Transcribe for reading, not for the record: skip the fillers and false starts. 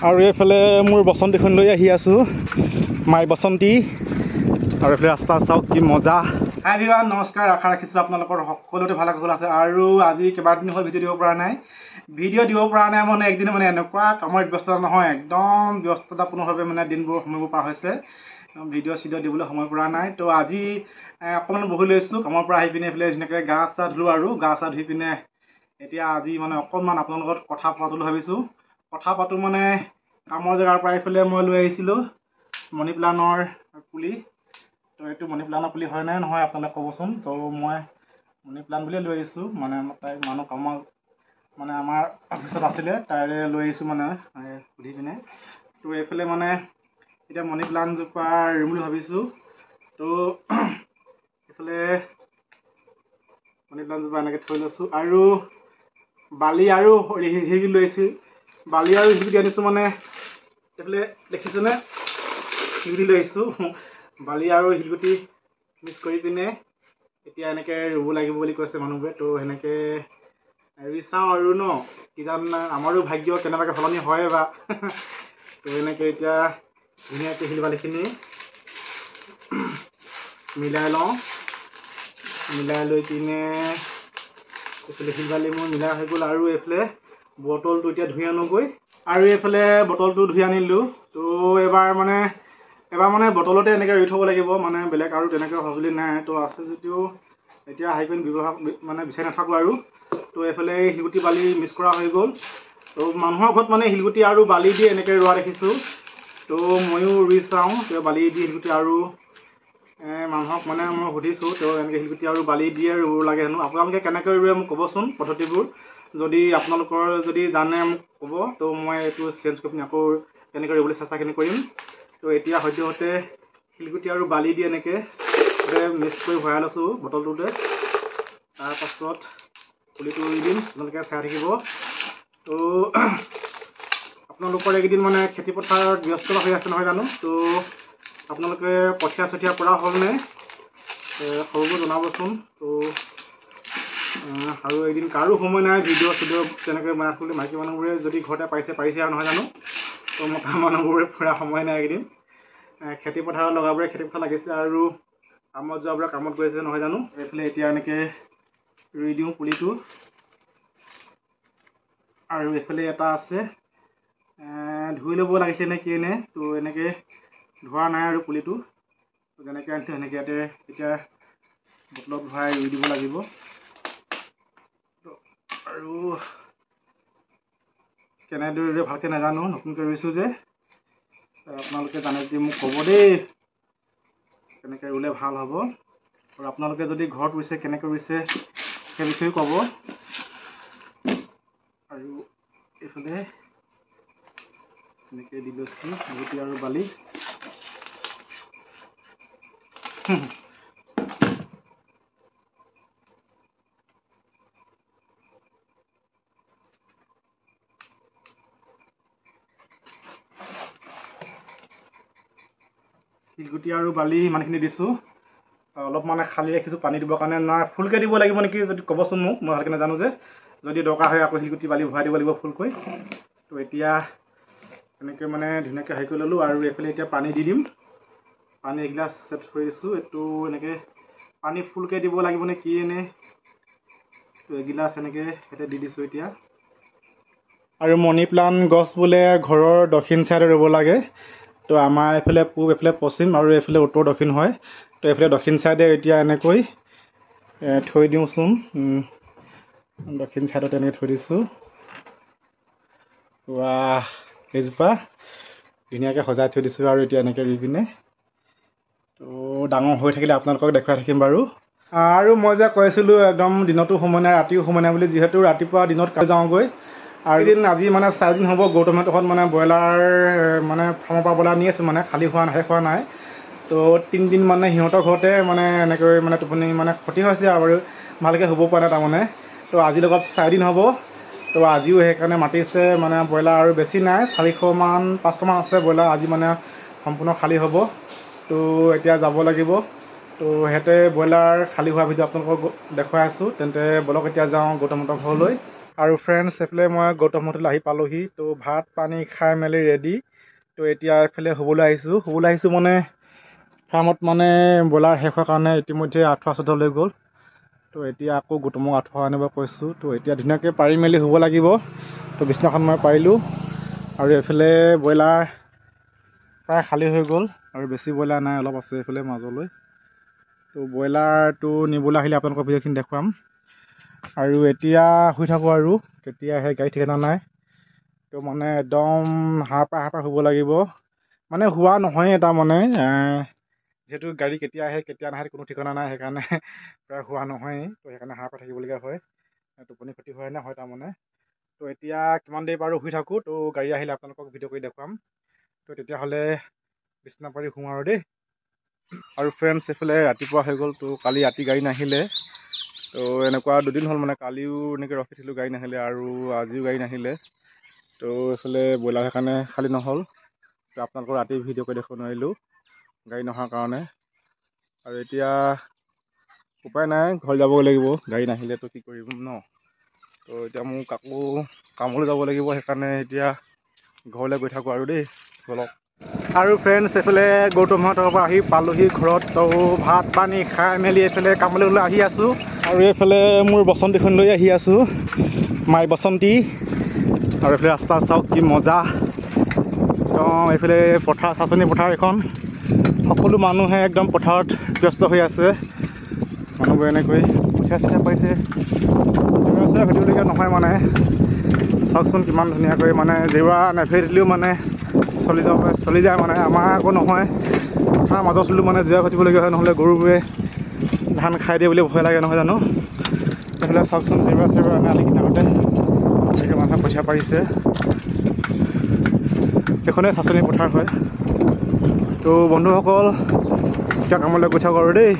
আৰু এইফালে মোৰ বসন্তীখন লৈ আহি আছোঁ, মাই বসন্তী। আৰু এইফালে ৰাস্তা চাওক কি মজা। হাই ভিৱান, নমস্কাৰ। আশা ৰাখিছোঁ আপোনালোকৰ সকলোতে ভালে কুশলে আছে। আৰু আজি কেইবাদিন হ'ল ভিডিঅ' দিব পৰা নাই। মানে একদিন মানে এনেকুৱা কামৰ ব্যস্ততা নহয়, একদম ব্যস্ততাপূৰ্ণভাৱে মানে দিনবোৰ সময়বোৰ পাৰ হৈছে। ভিডিঅ' চিডিঅ' দিবলৈ সময় পৰা নাই। তো আজি অকণমান বহি লৈছোঁ কামৰ পৰা আহি পিনে এইফালে ধুনীয়াকৈ গা চা ধুলোঁ আৰু গা চা ধুই পিনে এতিয়া আজি মানে অকণমান আপোনালোকৰ লগত কথা পাতোঁ বুলি ভাবিছোঁ। কথা পাতোঁ মানে কামৰ জেগাৰ পৰা এইফালে মই লৈ আহিছিলোঁ মানি প্লাণ্টৰ পুলি। তো এইটো মানি প্লাণ্টৰ পুলি হয় নে নহয় আপোনালোকে ক'বচোন। তো মই মানি প্লাণ্ট বুলিয়ে লৈ আহিছোঁ, মানে তাই মানুহ কামৰ মানে আমাৰ অফিচত আছিলে, তাইৰে লৈ আহিছোঁ মানে সুধি পিনে। তো এইফালে মানে এতিয়া মানি প্লাণ্টজোপা ৰুম বুলি ভাবিছোঁ। তো এইফালে মানি প্লাণ্টজোপা এনেকৈ থৈ লৈছোঁ আৰু বালি আৰু শিলগুটি লৈ আহিছোঁ। বালি আৰু শিলগুটি আনিছোঁ মানে এইফালে দেখিছেনে, শিলগুটি লৈ আহিছোঁ। বালি আৰু শিলগুটি মিক্স কৰি পিনে এতিয়া এনেকৈ ৰুব লাগিব বুলি কৈছে মানুহবোৰে। তো সেনেকৈ ৰুই চাওঁ আৰু ন, কিজান আমাৰো ভাগ্য কেনেবাকৈ সলনি হয় বা। তো এনেকৈ এতিয়া ধুনীয়াকৈ শিল বালিখিনি মিলাই লওঁ। মিলাই লৈ পিনে এইফালে শিল বালি মোৰ মিলাই হৈ গ'ল। আৰু এইফালে বটলটো এতিয়া ধুই আনোগৈ। আৰু এইফালে বটলটো ধুই আনিলোঁ। তো এবাৰ মানে বটলতে এনেকৈ ৰুই থ'ব লাগিব, মানে বেলেগ আৰু তেনেকৈ সঁজুলি নাই। তো আছে যদিও এতিয়া আহি পিনে ব্যৱহাৰ মানে বিচাৰি নাথাকোঁ আৰু। তো এইফালে শিলগুটি বালি মিক্স কৰা হৈ গ'ল। তো মানুহৰ ঘৰত মানে শিলগুটি আৰু বালি দি এনেকৈ ৰোৱা দেখিছোঁ। তো ময়ো ৰুই চাওঁ। তো বালি দি শিলগুটি আৰু মানুহক মানে মই সুধিছোঁ, তো এনেকৈ শিলগুটি আৰু বালি দিয়ে ৰুব লাগে হেনো। আপোনালোকে কেনেকৈ ৰুৱে মোক ক'বচোন পদ্ধতিবোৰ। যদি আপোনালোকৰ যদি জানে মোক ক'ব, তো মই এইটো চেঞ্জ কৰি পিনে আকৌ তেনেকৈ ৰুবলৈ চেষ্টাখিনি কৰিম। তো এতিয়া সদ্যহতে শিলগুটি আৰু বালি দি এনেকৈ মিক্স কৰি ভৰাই লৈছোঁ বটলটোতে। তাৰপাছত পুলিটো ৰুই দিম, আপোনালোকে চাই থাকিব। তো আপোনালোকৰ এইকেইদিন মানে খেতি পথাৰত ব্যস্ত হৈ আছে নহয় জানো। তো আপোনালোকে কঠীয়া চঠীয়া পৰা হ'লনে সৰুবোৰ জনাবচোন। তো আৰু এদিন কাৰো সময় নাই ভিডিঅ' চিডিঅ' তেনেকৈ বনাবলৈ। মাইকী মানুহবোৰে যদি ঘৰতে পাৰিছে আৰু নহয় জানো। তো মতা মানুহবোৰে পুৰা সময় নাই এইকেইদিন। খেতি পথাৰত লগাবোৰে খেতি পথাৰত লাগিছে আৰু কামত যোৱাবোৰে কামত গৈছে নহয় জানো। এইফালে এতিয়া এনেকৈ ৰুই দিওঁ পুলিটো। আৰু এইফালে এটা আছে, ধুই ল'ব লাগিছে নে কি নে। তো এনেকৈ ধোৱা নাই আৰু পুলিটো যেনেকৈ আনিছোঁ সেনেকৈ ইয়াতে এতিয়া বটলত ভৰাই ৰুই দিব লাগিব। আৰু কেনেদৰে ৰুৱে ভালকৈ নাজানো, নতুনকৈ ৰুইছোঁ যে। আপোনালোকে জানে যদি মোক ক'ব দেই, কেনেকৈ ৰুলে ভাল হ'ব। আৰু আপোনালোকে যদি ঘৰত ৰুইছে কেনেকৈ ৰুইছে সেই বিষয়েও ক'ব। আৰু এইফালে এনেকৈ দি লৈছোঁ শিলগুটি আৰু বালি। শিলগুটি আৰু বালি ইমানখিনি দিছোঁ। অলপ মানে খালী ৰাখিছোঁ পানী দিবৰ কাৰণে। নাই ফুলকৈ দিব লাগিব নেকি যদি ক'বচোন মোক, মই ভালকৈ নাজানো যে। যদি দৰকাৰ হয় আকৌ শিলগুটি বালি ভৰাই দিব লাগিব ফুলকৈ। তো এতিয়া এনেকৈ মানে ধুনীয়াকৈ হেৰি কৰি ল'লোঁ। আৰু এইফালে এতিয়া পানী দি দিম। পানী এগিলাচ থৈ দিছোঁ। এইটো এনেকৈ পানী ফুলকৈ দিব লাগিব নে কি এনে। তো এগিলাচ এনেকৈ ইয়াতে দি দিছোঁ এতিয়া। আৰু মানি প্লাণ্ট গছ বোলে ঘৰৰ দক্ষিণ ছাইডে ৰুব লাগে। তো আমাৰ এইফালে পূব, এইফালে পশ্চিম আৰু এইফালে উত্তৰ দক্ষিণ হয়। তো এইফালে দক্ষিণ ছাইডে এতিয়া এনেকৈ থৈ দিওঁচোন। দক্ষিণ ছাইডত এনেকৈ থৈ দিছোঁ। কেইজোপা ধুনীয়াকৈ সজাই থৈ দিছোঁ। আৰু এতিয়া এনেকৈ ৰুই পিনে তো ডাঙৰ হৈ থাকিলে আপোনালোকক দেখুৱাই থাকিম বাৰু। আৰু মই যে কৈছিলোঁ একদম দিনতো সময় নাই ৰাতিও সময় নাই বুলি, যিহেতু ৰাতিপুৱা দিনত যাওঁগৈ। আৰু এদিন আজি মানে 4 দিন হ'ব গৌতমহঁতৰ মানে ব্ৰইলাৰ মানে ফাৰ্মৰ পৰা ব্ৰইলাৰ নি আছোঁ, মানে খালী শেষ হোৱা নাই। তো 3 দিন মানে সিহঁতৰ ঘৰতে মানে এনেকৈ মানে টোপনি মানে ক্ষতি হৈছে আৰু ভালকৈ শুব পৰা নাই তাৰমানে। তো আজিৰ লগত 4 দিন হ'ব। তো আজিও সেইকাৰণে মাতিছে মানে ব্ৰইলাৰ আৰু বেছি নাই, 400-500মান আছে ব্ৰইলাৰ। আজি মানে সম্পূৰ্ণ খালী হ'ব। তো এতিয়া যাব লাগিব। তো সিহঁতে ব্ৰইলাৰ খালী হোৱা ভিডিঅ' আপোনালোকক দেখুৱাই আছোঁ। তেন্তে বলক এতিয়া যাওঁ গৌতমহঁতৰ ঘৰলৈ। আৰু ফ্ৰেণ্ডছ এইফালে মই গৌতম হোটেল আহি পালোহি। তো ভাত পানী খাই মেলি ৰেডি। তো এতিয়া এইফালে শুবলৈ আহিছোঁ মানে ফাৰ্মত মানে ব্ৰইলাৰ শেষ হোৱাৰ কাৰণে ইতিমধ্যে আঁঠুৱা চাঠুৱা লৈ গ'ল। তো এতিয়া আকৌ গৌতমক আঁঠুৱা আনিব কৈছোঁ। তো এতিয়া ধুনীয়াকৈ পাৰি মেলি শুব লাগিব। তো বিছনাখন মই পাৰিলোঁ আৰু এইফালে ব্ৰইলাৰ প্ৰায় খালী হৈ গ'ল আৰু বেছি ব্ৰইলাৰ নাই, অলপ আছে এইফালে মাজলৈ। তো ব্ৰইলাৰটো নিবলৈ আহিলে আপোনালোকৰ ভিডিঅ'খিনি দেখুৱাম। আৰু এতিয়া শুই থাকোঁ আৰু কেতিয়া আহে গাড়ী ঠিকনা নাই। তো মানে একদম হাঁহ পাৰ শুব লাগিব। মানে হোৱা নহয়েই তাৰমানে যিহেতু গাড়ী কেতিয়া আহে কেতিয়া নাহে কোনো ঠিকনা নাই, সেইকাৰণে প্ৰায় হোৱা নহয়েই। তো সেইকাৰণে হাঁহ পাৰ থাকিবলগীয়া হয়, টোপনি ক্ষতি হয় নহয় তাৰমানে। তো এতিয়া কিমান দেৰি পাৰোঁ শুই থাকোঁ। তো গাড়ী আহিলে আপোনালোকক ভিডিঅ' কৰি দেখুৱাম। তো তেতিয়াহ'লে বিছনা পাৰি শুওঁ আৰু দেই। আৰু ফ্ৰেণ্ডছ এইফালে ৰাতিপুৱা হৈ গ'ল। তো কালি ৰাতি গাড়ী নাহিলে। তো এনেকুৱা দুদিন হ'ল মানে, কালিও এনেকৈ ৰখি থাকিলোঁ গাড়ী নাহিলে আৰু আজিও গাড়ী নাহিলে। তো এইফালে ব্ৰইলাৰ সেইকাৰণে খালী নহ'ল। তো আপোনালোকৰ ৰাতি ভিডিঅ' কৰি দেখুৱাব নোৱাৰিলোঁ গাড়ী নহাৰ কাৰণে। আৰু এতিয়া উপায় নাই, ঘৰ যাবগৈ লাগিব, গাড়ী নাহিলেতো কি কৰিম ন। তো এতিয়া মোক আকৌ কামলৈ যাব লাগিব, সেইকাৰণে এতিয়া ঘৰলৈ গৈ থাকোঁ আৰু দেই অলপ। আৰু ফ্ৰেণ্ডছ এইফালে গৌতমহঁতৰ পৰা আহি পালোহি ঘৰত। তো ভাত পানী খাই মেলি এইফালে কামলৈ ওলাই আহি আছোঁ। আৰু এইফালে মোৰ বসন্তীখন লৈ আহি আছোঁ, মাই বসন্তী। আৰু এইফালে ৰাস্তা চাওক কি মজা। একদম এইফালে পথাৰ, চাচনি পথাৰ এখন। সকলো মানুহে একদম পথাৰত ব্যস্ত হৈ আছে। মানুহবোৰে এনেকৈ কঠীয়া চঠীয়া পাৰিছে। জেওৰা ভেটিবলগীয়া নহয় মানে, চাওকচোন কিমান ধুনীয়াকৈ মানে জেওৰা নেভেটিলেও মানে চলি যায় মানে। আমাৰ আকৌ নহয়, তাৰ মাজত হ'লেও মানে জেওৰা ভেটিবলগীয়া হয়, নহ'লে গৰুবোৰে ধান খাই দিয়ে বুলি ভয় লাগে নহয় জানো। এইফালে চাওকচোন জেওৰা আলি কিনাৰতে এনেকৈ মানুহে কঠীয়া পাৰিছে। সেইখনেই চাচনি পথাৰ হয়। তো বন্ধুসকল এতিয়া কামলৈ গৈ থাকোঁ আৰু দেই।